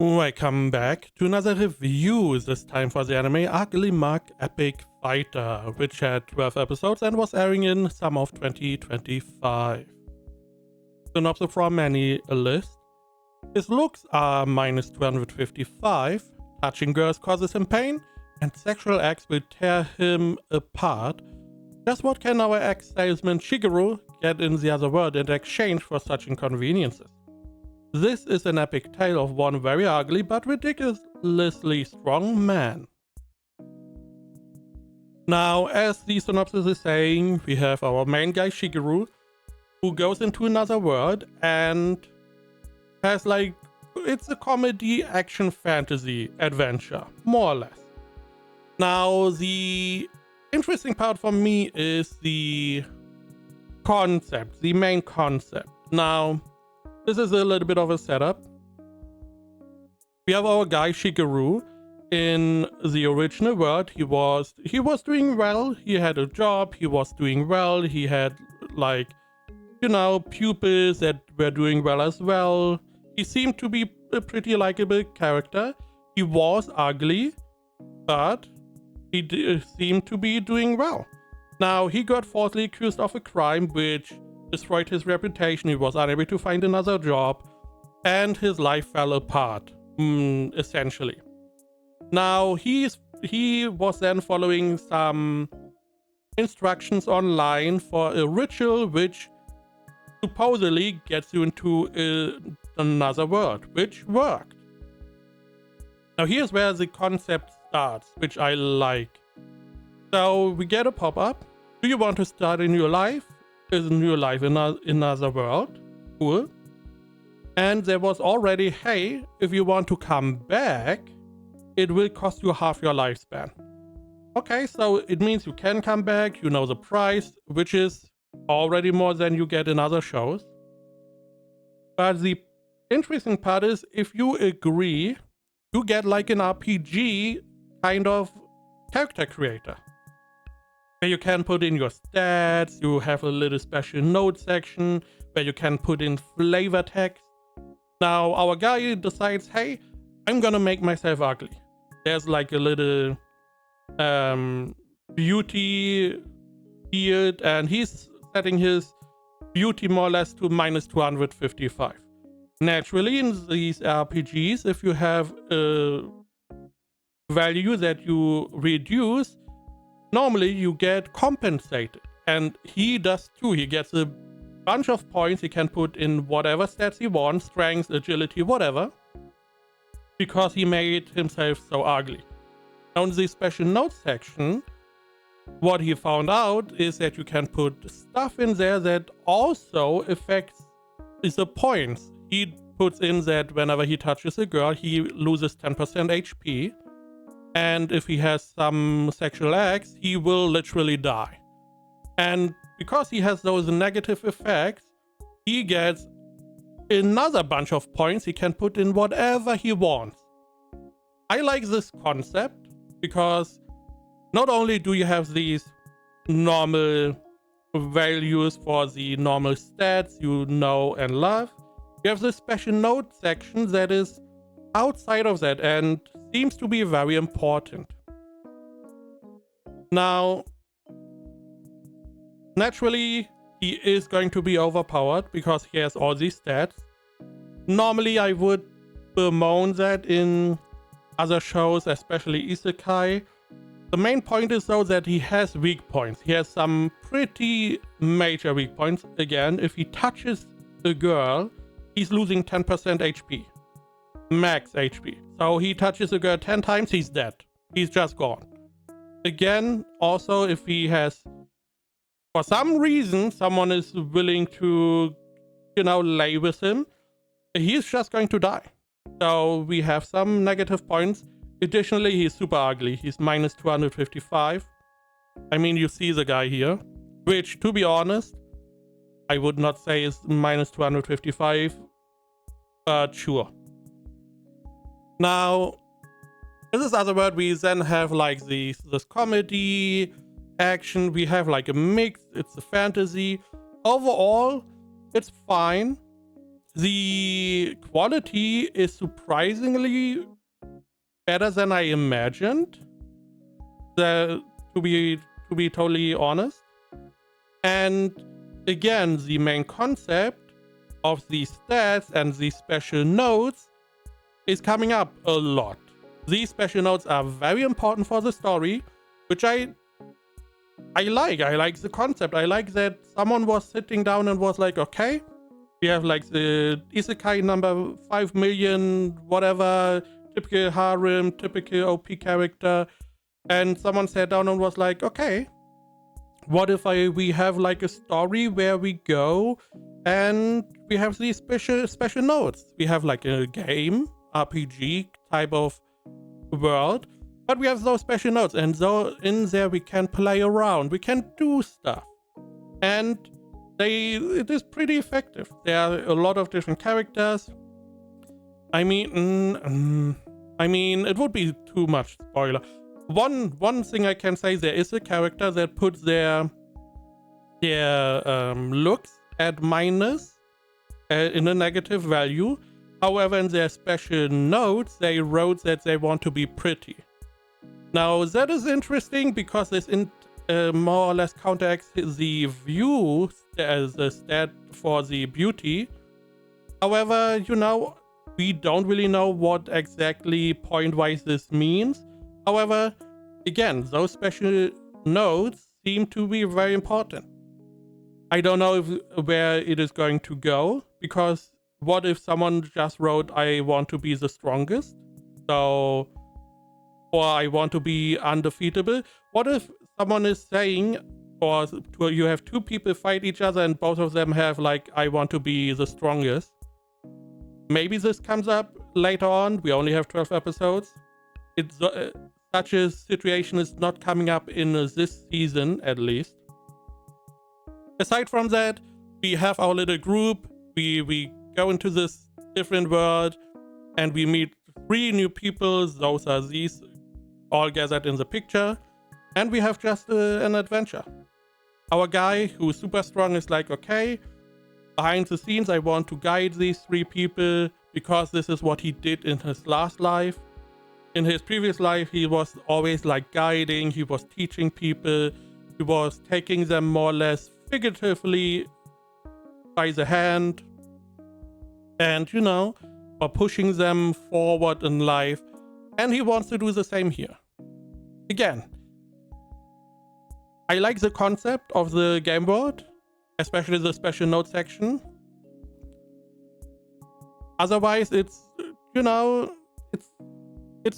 Welcome back to another review, this time for the anime Uglymug Epicfighter, which had 12 episodes and was airing in summer of 2025. Synopsis from any list. His looks are minus 255, touching girls causes him pain, and sexual acts will tear him apart. Just what can our ex-salesman Shigeru get in the other world in exchange for such inconveniences? This is an epic tale of one very ugly but ridiculously strong man. Now, as the synopsis is saying, we have our main guy Shigeru, who goes into another world and has it's a comedy, action, fantasy adventure, more or less. Now, the interesting part for me is the concept, the main concept. Now, this is a little bit of a setup. We have our guy Shigeru. In the original world, he was doing well. He had a job. He was doing well. He had pupils that were doing well as well. He seemed to be a pretty likable character. He was ugly, but he seemed to be doing well. Now, he got falsely accused of a crime which destroyed his reputation. He was unable to find another job, and his life fell apart, essentially. Now, he was then following some instructions online for a ritual which supposedly gets you into another world, which worked. Now, here's where the concept starts, which I like. So, we get a pop-up. Do you want to start a new life? Is a new life in another world? Cool. And there was already, hey, if you want to come back, it will cost you half your lifespan. Okay, so it means you can come back, you know the price, which is already more than you get in other shows. But the interesting part is, if you agree, you get like an RPG kind of character creator, where you can put in your stats. You have a little special note section where you can put in flavor text. Now, our guy decides, hey, I'm gonna make myself ugly. There's like a little beauty field, and he's setting his beauty more or less to minus 255. Naturally, in these RPGs, if you have a value that you reduce, normally you get compensated, and he does too. He gets a bunch of points he can put in whatever stats he wants, strength, agility, whatever, because he made himself so ugly. Now, in the special notes section, what he found out is that you can put stuff in there that also affects the points. He puts in that whenever he touches a girl, he loses 10% HP. And if he has some sexual acts, he will literally die. And because he has those negative effects, he gets another bunch of points he can put in whatever he wants. I like this concept because not only do you have these normal values for the normal stats you know and love, you have this special note section that is outside of that and seems to be very important. Now, naturally, he is going to be overpowered because he has all these stats. Normally, I would bemoan that in other shows, especially Isekai. The main point is though that he has weak points. He has some pretty major weak points. Again, if he touches a girl, he's losing 10% HP. Max HP. So he touches a girl 10 times, he's dead. He's just gone. Again, also, if he has, for some reason, someone is willing to, lay with him, he's just going to die. So we have some negative points. Additionally, he's super ugly. He's minus 255. I mean, you see the guy here, which, to be honest, I would not say is minus 255, but sure. Now, in this other word, we then have like this comedy, action. We have like a mix. It's a fantasy. Overall, it's fine. The quality is surprisingly better than I imagined. To be totally honest. And again, the main concept of these stats and these special notes is coming up a lot. These special notes are very important for the story, which I like. I like the concept. I like that someone was sitting down and was like, okay, we have like the isekai number 5 million, whatever, typical harem, typical OP character. And someone sat down and was like, okay, what if we have like a story where we go and we have these special notes? We have like a game, RPG type of world, but we have those special notes, and so in there we can play around, we can do stuff, and it is pretty effective. There are a lot of different characters. I mean, it would be too much spoiler. One thing I can say, there is a character that puts their looks at minus in a negative value. However, in their special notes, they wrote that they want to be pretty. Now, that is interesting because this more or less counteracts the view as a stat for the beauty. However, we don't really know what exactly point-wise this means. However, again, those special notes seem to be very important. I don't know where it is going to go, because what if someone just wrote, I want to be the strongest? Or I want to be undefeatable? What if someone is saying, or you have two people fight each other and both of them have like, I want to be the strongest? Maybe this comes up later on. We only have 12 episodes. Such a situation is not coming up in this season, at least. Aside from that, we have our little group. We go into this different world and we meet 3 new people. Those are these all gathered in the picture. And we have just an adventure. Our guy, who's super strong, is like, okay, behind the scenes, I want to guide these 3 people because this is what he did in his last life. In his previous life, he was always like guiding, he was teaching people, he was taking them more or less figuratively by the hand and, or pushing them forward in life. And he wants to do the same here. Again, I like the concept of the game world, especially the special note section. Otherwise, it's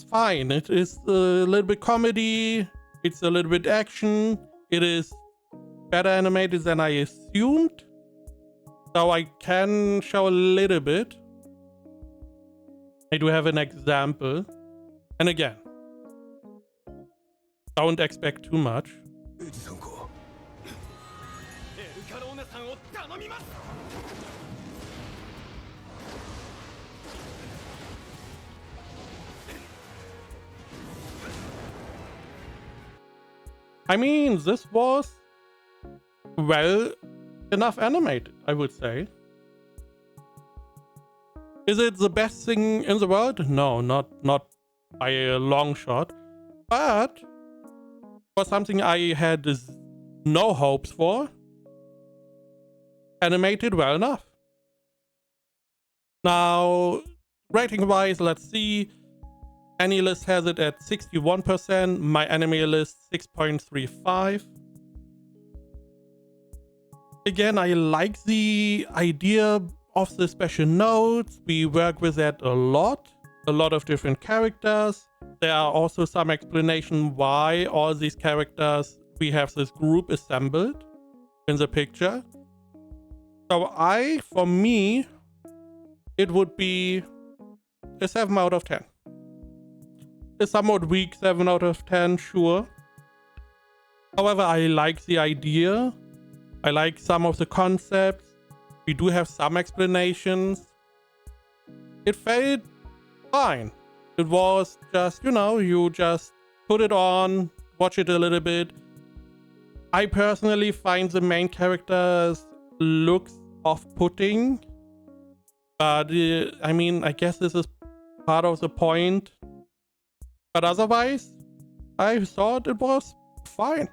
fine. It is a little bit comedy, it's a little bit action, it is better animated than I assumed, so I can show a little bit. I do have an example, and again, don't expect too much. I mean, this was well enough animated, I would say. Is it the best thing in the world? No, not by a long shot. But for something I had no hopes for, animated well enough. Now, rating-wise, let's see. AniList has it at 61%, my anime list 6.35. Again, I like the idea of the special notes. We work with that a lot of different characters. There are also some explanation why all these characters, we have this group assembled in the picture. So for me, it would be a 7 out of 10. A somewhat weak 7 out of 10, sure. However, I like the idea. I like some of the concepts. We do have some explanations. It felt fine. It was just, you just put it on, watch it a little bit. I personally find the main character's looks off-putting. But I mean, I guess this is part of the point. But otherwise, I thought it was fine.